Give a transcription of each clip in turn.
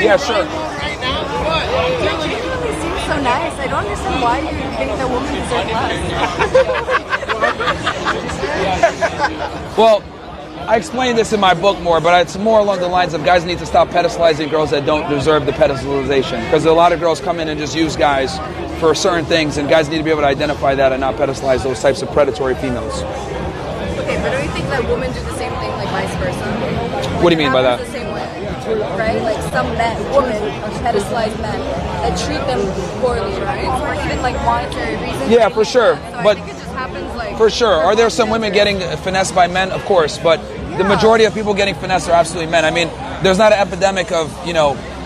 Yeah, sure. It seems so nice. I don't understand why you think that women deserve less. Well, I explained this in my book more, but it's more along the lines of guys need to stop pedestalizing girls that don't deserve the pedestalization. Because a lot of girls come in and just use guys for certain things, and guys need to be able to identify that and not pedestalize those types of predatory females. Okay, but don't you think that women do the same thing, like vice versa? What do you mean by that? The same way, right? Like some women pedestalize men that treat them poorly, right? For even like monetary reasons. Yeah, for sure. So But I think it just happens like... For sure. Are there some women getting finessed by men? Of course, but the majority of people getting finessed are absolutely men. I mean, there's not an epidemic of,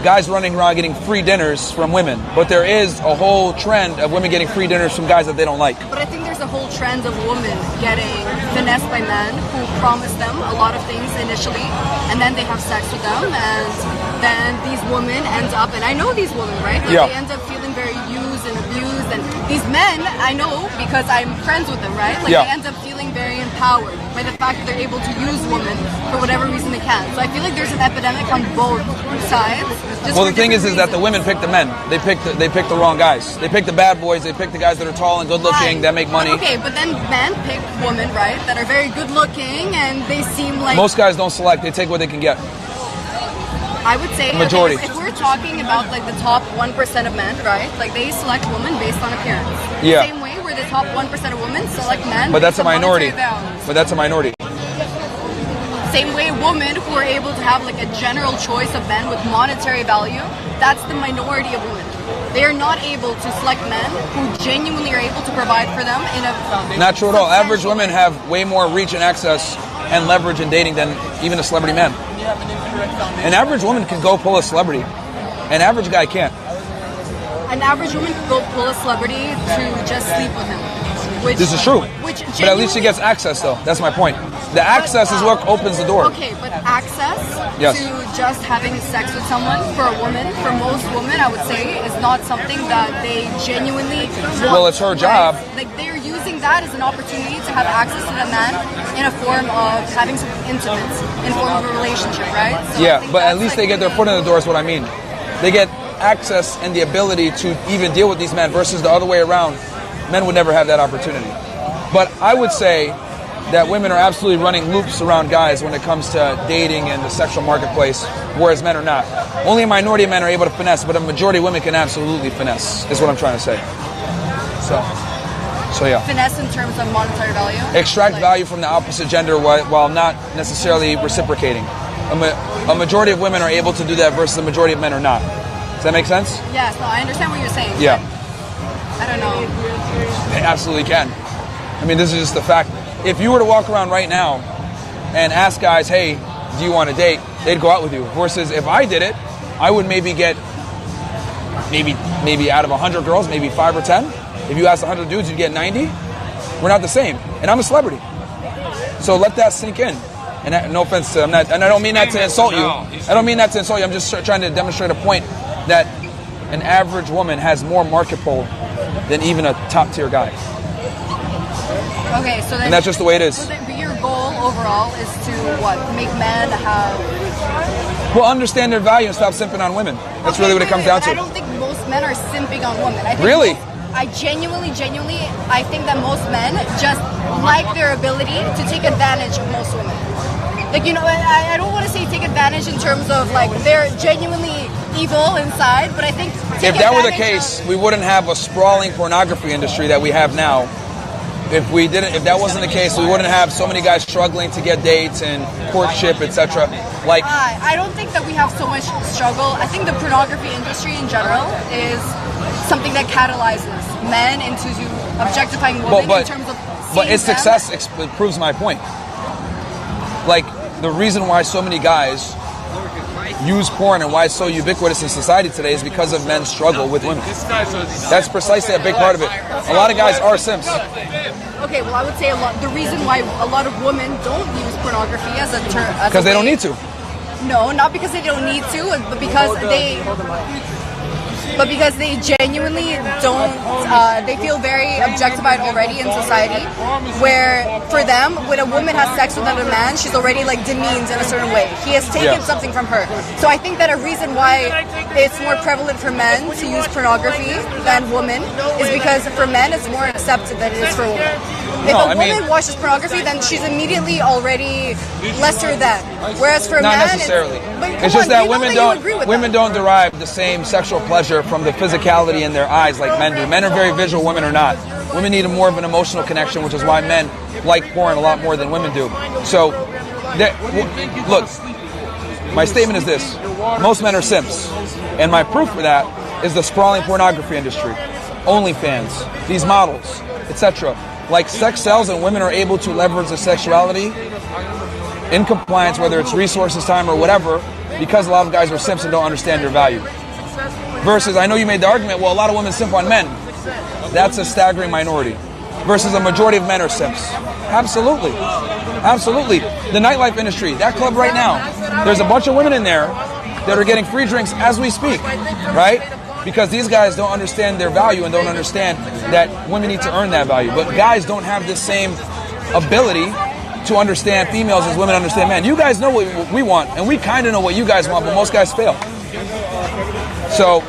guys running around getting free dinners from women, but there is a whole trend of women getting free dinners from guys that they don't like. But I think there's a whole trend of women getting finessed by men who promise them a lot of things initially, and then they have sex with them, and then these women end up, and I know these women, right? Like They end up feeling very used and abused, and these men, I know because I'm friends with them, right? Like they end up feeling very empowered by the fact that they're able to use women for whatever reason they can. So I feel like there's an epidemic on both sides. Well, the thing is that the women pick the men. They pick the wrong guys. They pick the bad boys. They pick the guys that are tall and good looking, that make money. Okay, but then men pick women, right, that are very good looking, and they seem like... Most guys don't select. They take what they can get. I would say the majority. If we're talking about like the top 1% of men, right? Like they select women based on appearance. Yeah. Same way where the top 1% of women select men. But that's a minority. But that's a minority. Same way women who are able to have like a general choice of men with monetary value, that's the minority of women. They are not able to select men who genuinely are able to provide for them in a... Not true at all. Average women have way more reach and access and leverage in dating than even a celebrity man. An average woman can go pull a celebrity. An average guy can't. An average woman can go pull a celebrity to just sleep with him. This is true. But at least she gets access, though. That's my point. The access is what opens the door. Okay, but access to just having sex with someone for a woman, for most women, I would say, is not something that they genuinely want. Well, it's her job. Like, they're using that as an opportunity to have access to the man in a form of having something intimate, in form of a relationship, right? So but at least they get their foot in the door is what I mean. They get access and the ability to even deal with these men versus the other way around. Men would never have that opportunity. But I would say that women are absolutely running loops around guys when it comes to dating and the sexual marketplace, whereas men are not. Only a minority of men are able to finesse, but a majority of women can absolutely finesse, is what I'm trying to say. So yeah. Finesse in terms of monetary value? Extract value from the opposite gender while not necessarily reciprocating. A majority of women are able to do that versus a majority of men are not. Does that make sense? Yes, no, I understand what you're saying. Yeah. I don't know. They absolutely can. I mean, this is just the fact. If you were to walk around right now and ask guys, hey, do you want to date? They'd go out with you. Versus if I did it, I would maybe get maybe out of 100 girls, maybe 5 or 10. If you asked 100 dudes, you'd get 90. We're not the same. And I'm a celebrity. So let that sink in. And no offense to, and I don't mean that to insult you. I don't mean that to insult you. I'm just trying to demonstrate a point that an average woman has more market pull than even a top tier guy. Okay, so then, and that's just the way it is. So your goal overall is to what? Make men have... Well, understand their value and stop simping on women. That's really what it comes down to. I don't think most men are simping on women. I think really? I genuinely, I think that most men just like their ability to take advantage of most women. Like, I don't want to say take advantage in terms of, like, they're genuinely evil inside, but I think... If that were the case, we wouldn't have a sprawling pornography industry that we have now. If that wasn't the case, we wouldn't have so many guys struggling to get dates and courtship, etc. Like, I don't think that we have so much struggle. I think the pornography industry in general is something that catalyzes men into objectifying women in terms of... But its success proves my point. Like, the reason why so many guys use porn and why it's so ubiquitous in society today is because of men's struggle with women. That's precisely a big part of it. A lot of guys are simps. Okay, well, I would say the reason why a lot of women don't use pornography as a term... Because they don't need to. No, not because they don't need to, but because they... but because they genuinely don't, they feel very objectified already in society, where for them, when a woman has sex with another man, she's already like demeaned in a certain way. He has taken something from her. So I think that a reason why it's more prevalent for men to use pornography than women is because for men it's more accepted than it is for women. If a woman watches pornography, then she's immediately already lesser than. Whereas for not men, necessarily. It's just that women don't derive the same sexual pleasure from the physicality in their eyes like men do. Men are very visual, women are not. Women need more of an emotional connection, which is why men like porn a lot more than women do. So, look, my statement is this. Most men are simps. And my proof for that is the sprawling pornography industry. OnlyFans, these models, etc. Like sex sells and women are able to leverage their sexuality in compliance, whether it's resources, time, or whatever, because a lot of guys are simps and don't understand their value. Versus, I know you made the argument, well, a lot of women simp on men. That's a staggering minority. Versus a majority of men are simps. Absolutely. Absolutely. The nightlife industry, that club right now, there's a bunch of women in there that are getting free drinks as we speak, right? Because these guys don't understand their value and don't understand that women need to earn that value. But guys don't have the same ability to understand females as women understand men. You guys know what we want, and we kind of know what you guys want, but most guys fail. So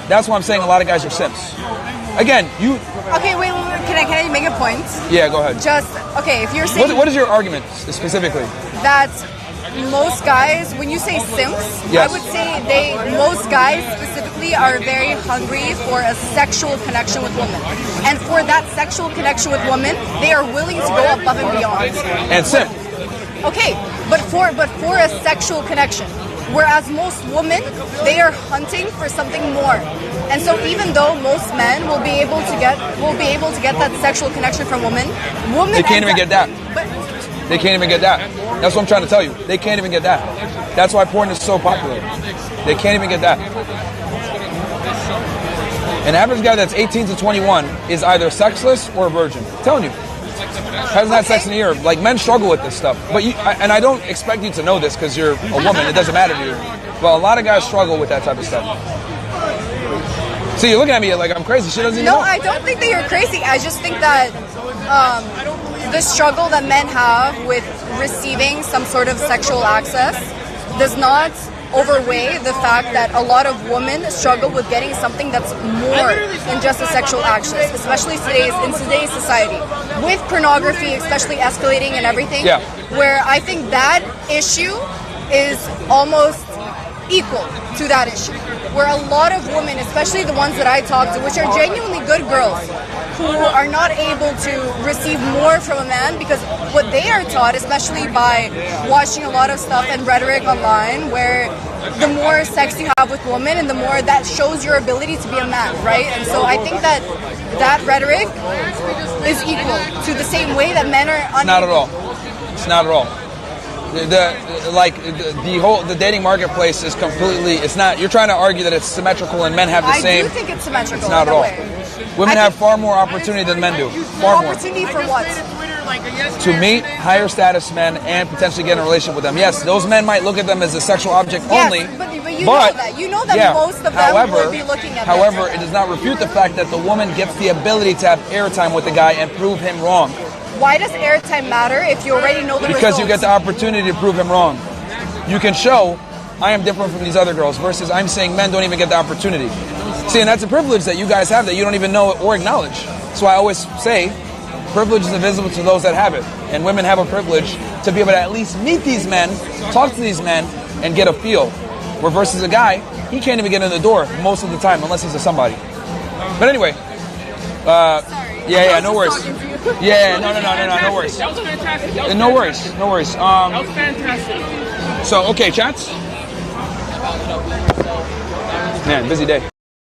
that's why I'm saying a lot of guys are simps. Again, you... Okay, wait, can I make a point? Yeah, go ahead. Okay, if you're saying... What is your argument specifically? That most guys, when you say simps, yes. I would say most guys specifically are very hungry for a sexual connection with women. And for that sexual connection with women, they are willing to go above and beyond. And simp. Okay, but for a sexual connection. Whereas most women, they are hunting for something more. And so even though most men will be able to get that sexual connection from women they can't even get that. They can't even get that. That's what I'm trying to tell you. They can't even get that. That's why porn is so popular. They can't even get that. An average guy that's 18 to 21 is either sexless or a virgin. I'm telling you. Hasn't had sex in a year. Like, men struggle with this stuff. But and I don't expect you to know this because you're a woman. It doesn't matter to you. But a lot of guys struggle with that type of stuff. See, you're looking at me like I'm crazy. She doesn't even know. No, I don't think that you're crazy. I just think that the struggle that men have with receiving some sort of sexual access does not overweigh the fact that a lot of women struggle with getting something that's more than just a sexual access, especially in today's society. With pornography especially escalating and everything, where I think that issue is almost equal to that issue. Where a lot of women, especially the ones that I talk to, which are genuinely good girls, who are not able to receive more from a man because what they are taught, especially by watching a lot of stuff and rhetoric online, where the more sex you have with women and the more that shows your ability to be a man, right? And so I think that rhetoric is equal to the same way that men are unable. Not at all. It's not at all. The dating marketplace is completely, it's not, you're trying to argue that it's symmetrical and men have the same. I do think it's symmetrical. It's not at all. Women have far more opportunity than men do. Far more. Opportunity for what? To meet higher status men and potentially get in a relationship with them. Yes, those men might look at them as a sexual object only. But you know that. You know that most of them would be looking at them. However, it does not refute the fact that the woman gets the ability to have airtime with the guy and prove him wrong. Why does airtime matter if you already know the results? Because you get the opportunity to prove him wrong. You can show, I am different from these other girls, versus I'm saying men don't even get the opportunity. See, and that's a privilege that you guys have that you don't even know or acknowledge. So I always say, privilege is invisible to those that have it. And women have a privilege to be able to at least meet these men, talk to these men, and get a feel. Where versus a guy, he can't even get in the door most of the time unless he's a somebody. But anyway, no worries. No worries. That was fantastic. No worries. That was fantastic. So, okay, chats? Man, busy day.